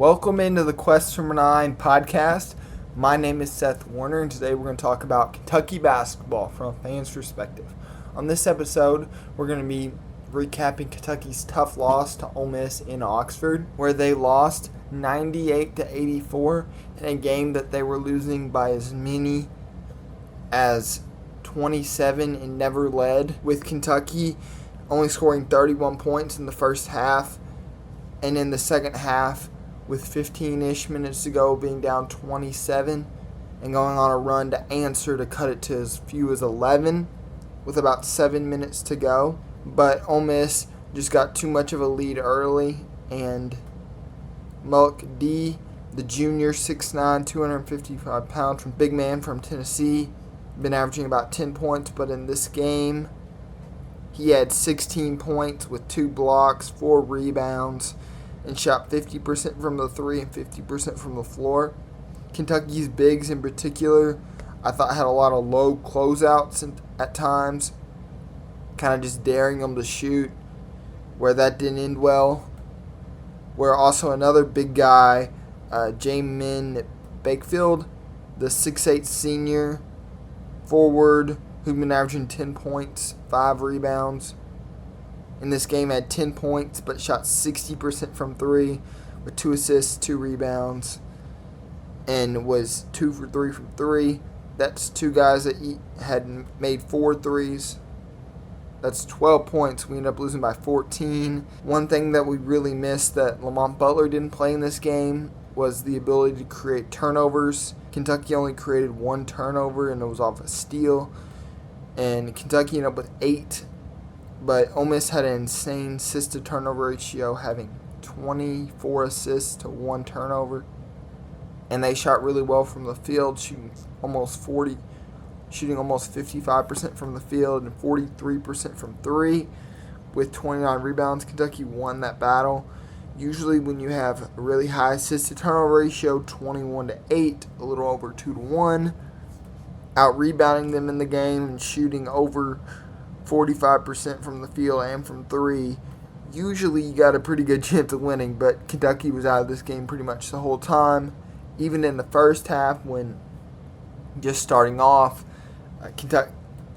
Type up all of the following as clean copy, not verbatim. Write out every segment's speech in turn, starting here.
Welcome into the Quest for 9 podcast. My name is Seth Warner, and today we're going to talk about Kentucky basketball from a fan's perspective. On this episode, we're going to be recapping Kentucky's tough loss to Ole Miss in Oxford, where they lost 98-84 in a game that they were losing by as many as 27 and never led, with Kentucky only scoring 31 points in the first half, and in the second half, with 15-ish minutes to go, being down 27 and going on a run to answer to cut it to as few as 11 with about 7 minutes to go. But Ole Miss just got too much of a lead early, and Mulk D, the junior, 6'9", 255 pounds, from big man from Tennessee, been averaging about 10 points, but in this game, he had 16 points with 2 blocks, 4 rebounds, and shot 50% from the three and 50% from the floor. Kentucky's bigs in particular, I thought, had a lot of low closeouts at times, kind of just daring them to shoot, where that didn't end well. Where also another big guy, Jamin Bakefield, the 6'8" senior forward, who's been averaging 10 points, 5 rebounds. In this game, had 10 points, but shot 60% from 3 with 2 assists, 2 rebounds, and was 2 for 3 from 3. That's 2 guys that had made 4 threes. That's 12 points. We ended up losing by 14. One thing that we really missed that Lamont Butler didn't play in this game was the ability to create turnovers. Kentucky only created 1 turnover, and it was off a steal. And Kentucky ended up with 8. But Ole Miss had an insane assist-to-turnover ratio, having 24 assists to 1 turnover. And they shot really well from the field, shooting almost 55% from the field and 43% from 3 with 29 rebounds. Kentucky won that battle. Usually when you have a really high assist-to-turnover ratio, 21-8, a little over 2-1, out-rebounding them in the game and shooting over 45% from the field and from 3, usually you got a pretty good chance of winning, but Kentucky was out of this game pretty much the whole time. Even in the first half, when just starting off,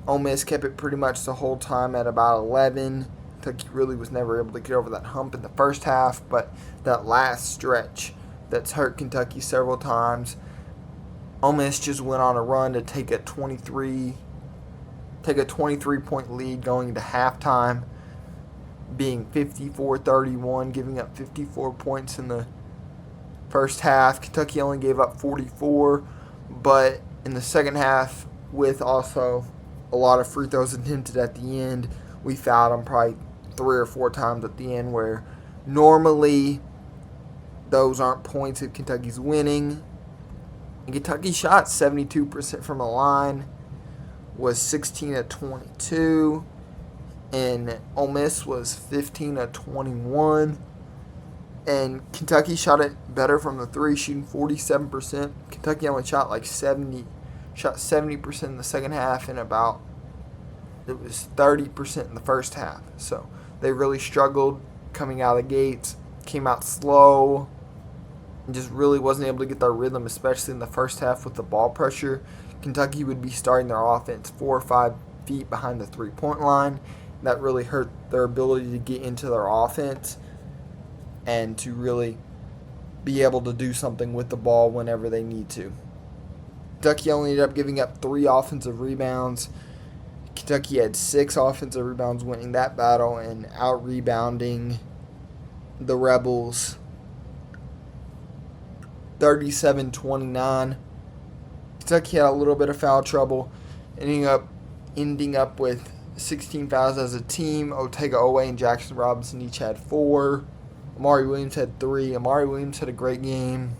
Ole Miss kept it pretty much the whole time at about 11. Kentucky really was never able to get over that hump in the first half, but that last stretch that's hurt Kentucky several times, Ole Miss just went on a run to take a 23-point lead going into halftime, being 54-31, giving up 54 points in the first half. Kentucky only gave up 44, but in the second half, with also a lot of free throws attempted at the end, we fouled them probably 3 or 4 times at the end, where normally those aren't points if Kentucky's winning. And Kentucky shot 72% from the line, was 16-22, and Ole Miss was 15-21. And Kentucky shot it better from the 3, shooting 47%. Kentucky only shot 70% in the second half, and it was 30% in the first half. So they really struggled coming out of the gates, came out slow, and just really wasn't able to get their rhythm, especially in the first half with the ball pressure. Kentucky would be starting their offense 4 or 5 feet behind the three-point line. That really hurt their ability to get into their offense and to really be able to do something with the ball whenever they need to. Kentucky only ended up giving up 3 offensive rebounds. Kentucky had 6 offensive rebounds, winning that battle and out-rebounding the Rebels 37-29. Kentucky had a little bit of foul trouble, ending up with 16 fouls as a team. Otega Owe and Jackson Robinson each had 4. Amari Williams had 3. Amari Williams had a great game.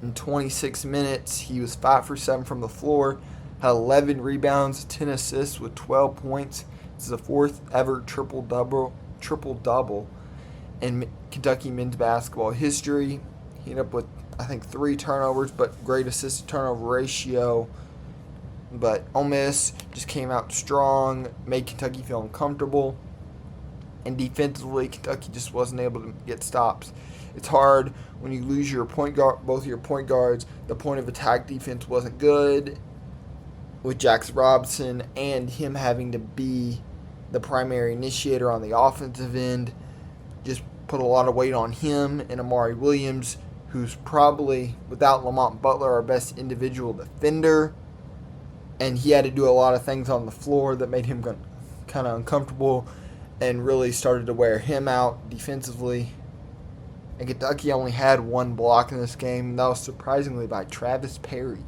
In 26 minutes, he was 5 for 7 from the floor, had 11 rebounds, 10 assists with 12 points. This is the 4th ever triple-double in Kentucky men's basketball history. He ended up with, I think, 3 turnovers, but great assist-to-turnover ratio. But Ole Miss just came out strong, made Kentucky feel uncomfortable. And defensively, Kentucky just wasn't able to get stops. It's hard when you lose your point guard, both of your point guards. The point of attack defense wasn't good with Jax Robinson, and him having to be the primary initiator on the offensive end just put a lot of weight on him and Amari Williams, who's probably, without Lamont Butler, our best individual defender. And he had to do a lot of things on the floor that made him kind of uncomfortable and really started to wear him out defensively. And Kentucky only had one block in this game, and that was surprisingly by Travis Perry.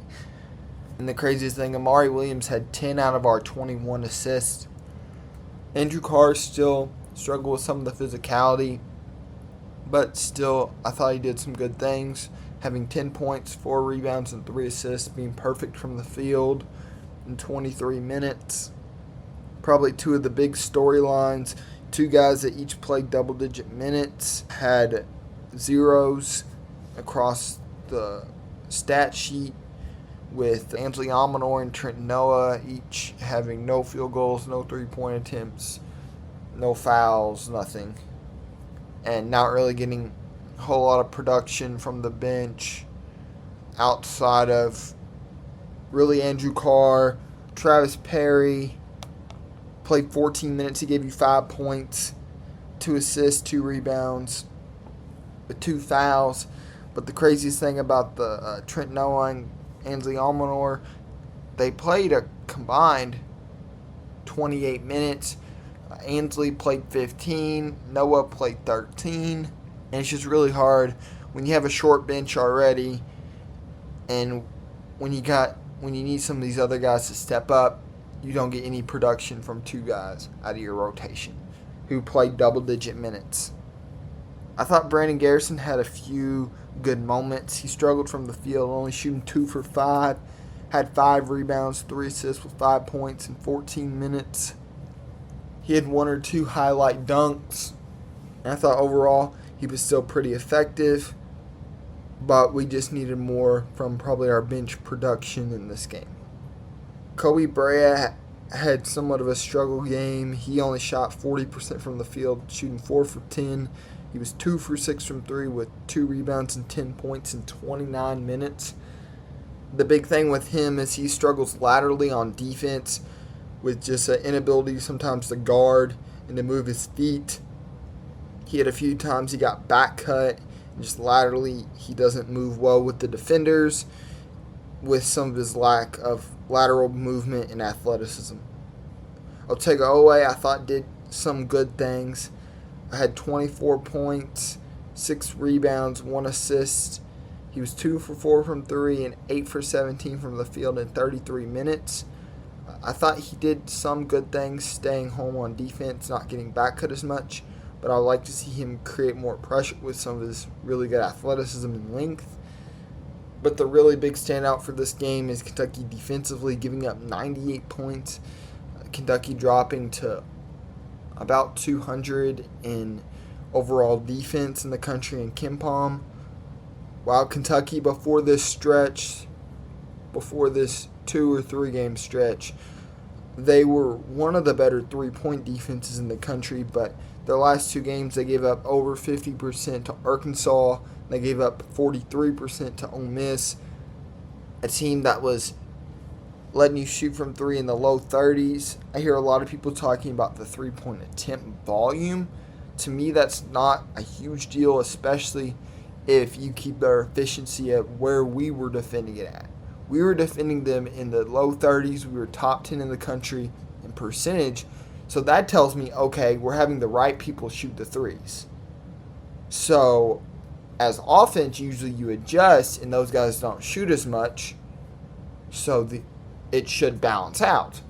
And the craziest thing, Amari Williams had 10 out of our 21 assists. Andrew Carr still struggled with some of the physicality, but still, I thought he did some good things, having 10 points, 4 rebounds, and 3 assists, being perfect from the field in 23 minutes. Probably two of the big storylines, two guys that each played double-digit minutes, had zeros across the stat sheet, with Ansley Amanor and Trenton Noah each having no field goals, no three-point attempts, no fouls, nothing. And not really getting a whole lot of production from the bench outside of really Andrew Carr. Travis Perry played 14 minutes. He gave you 5 points, 2 assists, 2 rebounds, with 2 fouls. But the craziest thing about the Trent Noah and Ansley Almanor, they played a combined 28 minutes. Ansley played 15, Noah played 13, and it's just really hard when you have a short bench already, and when you need some of these other guys to step up, you don't get any production from 2 guys out of your rotation who played double-digit minutes. I thought Brandon Garrison had a few good moments. He struggled from the field, only shooting 2 for 5, had 5 rebounds, 3 assists with 5 points in 14 minutes. He had 1 or 2 highlight dunks. And I thought overall he was still pretty effective, but we just needed more from probably our bench production in this game. Kobe Brea had somewhat of a struggle game. He only shot 40% from the field, shooting 4 for 10. He was 2 for 6 from 3 with 2 rebounds and 10 points in 29 minutes. The big thing with him is he struggles laterally on defense with just an inability sometimes to guard and to move his feet. He had a few times he got back cut, and just laterally he doesn't move well with the defenders with some of his lack of lateral movement and athleticism. Otega Owe, I thought, did some good things. I had 24 points, 6 rebounds, 1 assist. He was 2 for 4 from 3 and 8 for 17 from the field in 33 minutes. I thought he did some good things, staying home on defense, not getting back cut as much, but I would like to see him create more pressure with some of his really good athleticism and length. But the really big standout for this game is Kentucky defensively, giving up 98 points. Kentucky dropping to about 200 in overall defense in the country in KenPom. While Kentucky, before this 2 or 3 game stretch, they were one of the better 3-point defenses in the country, but their last 2 games they gave up over 50% to Arkansas. They gave up 43% to Ole Miss, a team that was letting you shoot from 3 in the low 30s. I hear a lot of people talking about the 3-point attempt volume. To me, that's not a huge deal, especially if you keep their efficiency at where we were defending it at. We were defending them in the low 30s. We were top 10 in the country in percentage. So that tells me, okay, we're having the right people shoot the threes. So as offense, usually you adjust and those guys don't shoot as much. So it should balance out.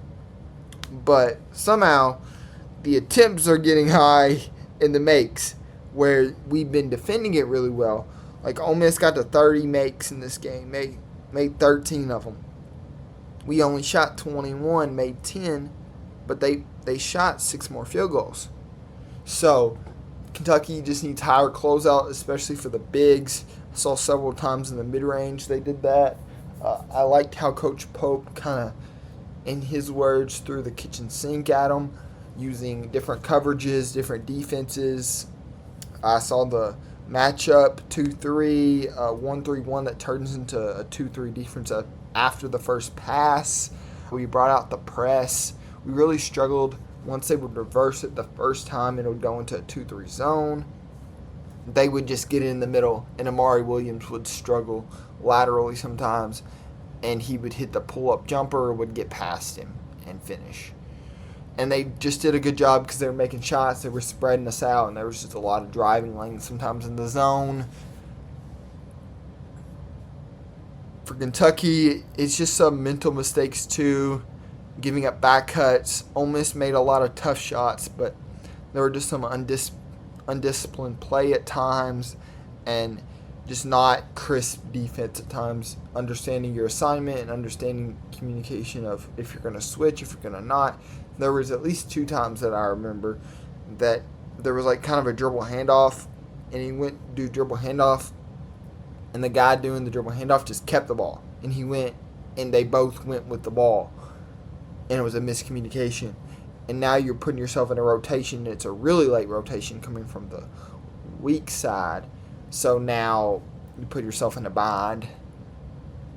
But somehow the attempts are getting high in the makes where we've been defending it really well. Like Ole Miss got to 30 makes in this game, made 13 of them. We only shot 21, made 10, but they shot 6 more field goals. So Kentucky just needs higher closeout, especially for the bigs. I saw several times in the mid-range they did that. I liked how Coach Pope kind of, in his words, threw the kitchen sink at them. using different coverages, different defenses. I saw the matchup 2-3, 1-3-1 that turns into a 2-3 defense after the first pass. We brought out the press. We really struggled. Once they would reverse it the first time, it would go into a 2-3 zone. They would just get in the middle, and Amari Williams would struggle laterally sometimes, and he would hit the pull-up jumper or would get past him and finish. And they just did a good job because they were making shots. They were spreading us out, and there was just a lot of driving lanes sometimes in the zone. For Kentucky, it's just some mental mistakes too, giving up back cuts. Ole Miss made a lot of tough shots, but there were just some undisciplined play at times and just not crisp defense at times. Understanding your assignment and understanding communication of if you're going to switch, if you're going to not. There was at least 2 times that I remember that there was like kind of a dribble handoff, and he went to do dribble handoff, and the guy doing the dribble handoff just kept the ball, and he went, and they both went with the ball, and it was a miscommunication. And now you're putting yourself in a rotation. It's a really late rotation coming from the weak side. So now you put yourself in a bind.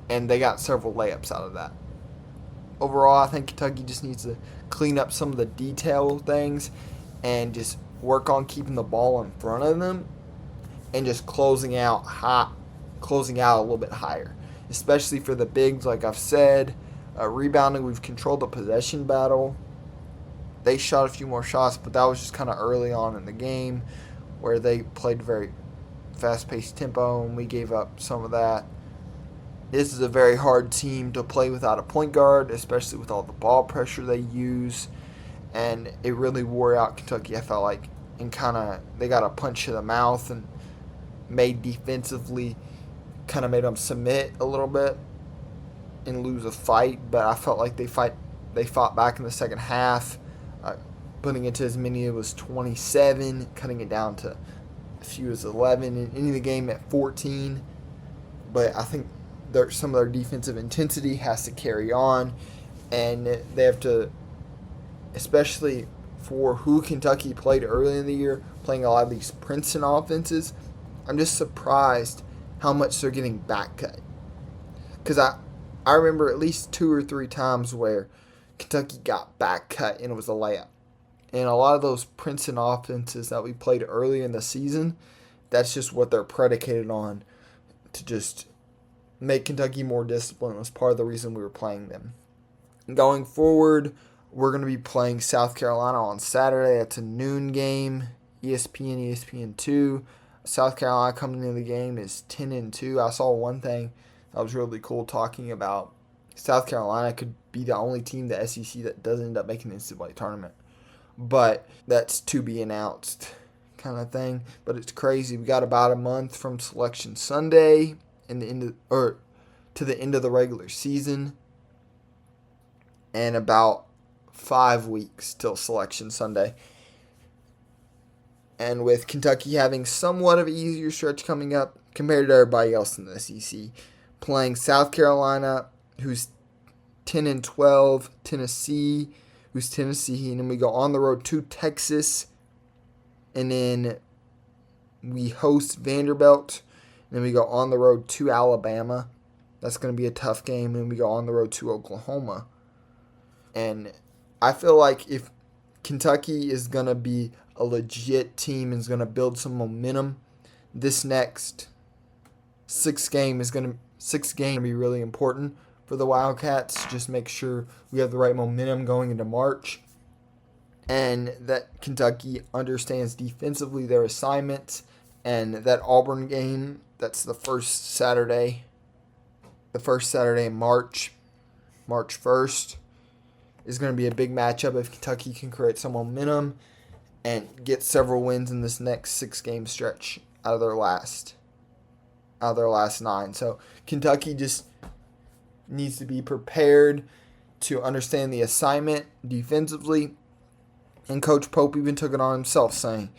And they got several layups out of that. Overall, I think Kentucky just needs to clean up some of the detail things and just work on keeping the ball in front of them and just closing out a little bit higher. Especially for the bigs, like I've said. Rebounding, we've controlled the possession battle. They shot a few more shots, but that was just kind of early on in the game where they played very fast-paced tempo, and we gave up some of that. This is a very hard team to play without a point guard, especially with all the ball pressure they use, and it really wore out Kentucky, I felt like, and they got a punch to the mouth and made defensively, kind of made them submit a little bit and lose a fight, but I felt like they fought back in the second half. Putting it to as many as 27, cutting it down to a few as 11, and ending the game at 14. But I think some of their defensive intensity has to carry on, and they have to, especially for who Kentucky played early in the year, playing a lot of these Princeton offenses. I'm just surprised how much they're getting back cut. Because I remember at least 2 or 3 times where Kentucky got back cut and it was a layup. And a lot of those Princeton offenses that we played early in the season, that's just what they're predicated on to just make Kentucky more disciplined. It was part of the reason we were playing them. Going forward, we're going to be playing South Carolina on Saturday. That's a noon game, ESPN, ESPN2. South Carolina coming into the game is 10-2. I saw one thing that was really cool talking about South Carolina could be the only team in the SEC that doesn't end up making the NCAA tournament. But that's to be announced kind of thing. But it's crazy. We got about a month from Selection Sunday to the end of the regular season, and about 5 weeks till Selection Sunday. And with Kentucky having somewhat of an easier stretch coming up compared to everybody else in the SEC, playing South Carolina, who's 10-12, Tennessee, who's Tennessee, and then we go on the road to Texas, and then we host Vanderbilt, and then we go on the road to Alabama. That's going to be a tough game, and we go on the road to Oklahoma. And I feel like if Kentucky is going to be a legit team and is going to build some momentum, this next 6 game is going to be really important for the Wildcats. Just make sure we have the right momentum going into March, and that Kentucky understands defensively their assignments, and that Auburn game, that's the first Saturday in March 1st, is going to be a big matchup if Kentucky can create some momentum and get several wins in this next 6-game stretch out of their last 9. So Kentucky just needs to be prepared to understand the assignment defensively. And Coach Pope even took it on himself, saying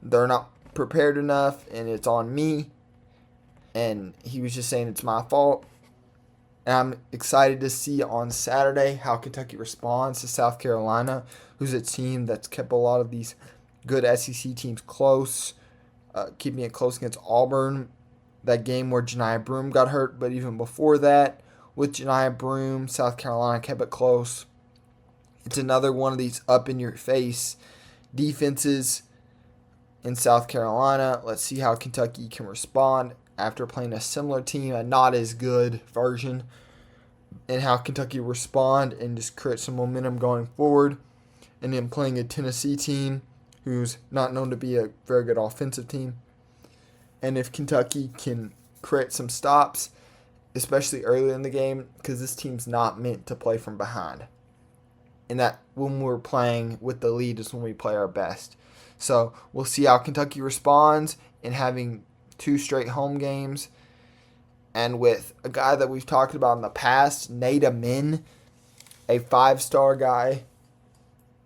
they're not prepared enough and it's on me. And he was just saying it's my fault. And I'm excited to see on Saturday how Kentucky responds to South Carolina, who's a team that's kept a lot of these good SEC teams close, keeping it close against Auburn. That game where Janiah Broome got hurt, but even before that, with Janiah Broome, South Carolina kept it close. It's another one of these up-in-your-face defenses in South Carolina. Let's see how Kentucky can respond after playing a similar team, a not as good version, and how Kentucky respond and just create some momentum going forward. And then playing a Tennessee team who's not known to be a very good offensive team. And if Kentucky can create some stops, especially early in the game, because this team's not meant to play from behind. And that when we're playing with the lead is when we play our best. So we'll see how Kentucky responds in having 2 straight home games. And with a guy that we've talked about in the past, Nate Ament, a 5-star guy.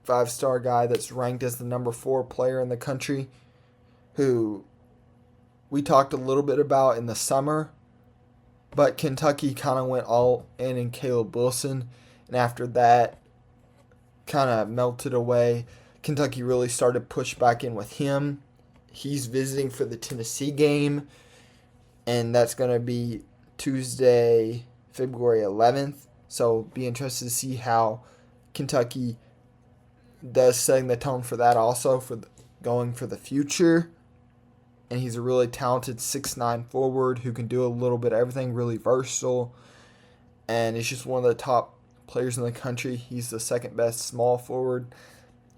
5-star guy that's ranked as the number 4 player in the country, who we talked a little bit about in the summer. But Kentucky kind of went all in Caleb Wilson. And after that, kind of melted away. Kentucky really started to push back in with him. He's visiting for the Tennessee game, and that's going to be Tuesday, February 11th. So be interested to see how Kentucky does, setting the tone for that also, for going for the future. And he's a really talented 6'9" forward who can do a little bit of everything, really versatile. And he's just one of the top players in the country. He's the second best small forward.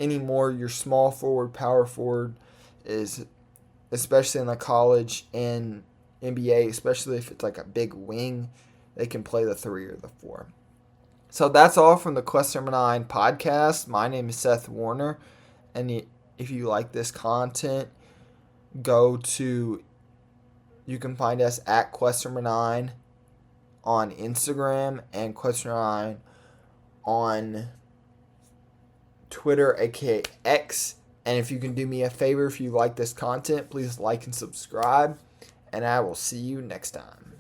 Anymore, your small forward, power forward is, especially in the college and NBA, especially if it's like a big wing, they can play the 3 or the 4. So that's all from the Quest Number 9 podcast. My name is Seth Warner. And if you like this content, you can find us at Quest Number 9 on Instagram and Quest Number 9 on Twitter, aka X. And if you can do me a favor, if you like this content, please like and subscribe. And I will see you next time.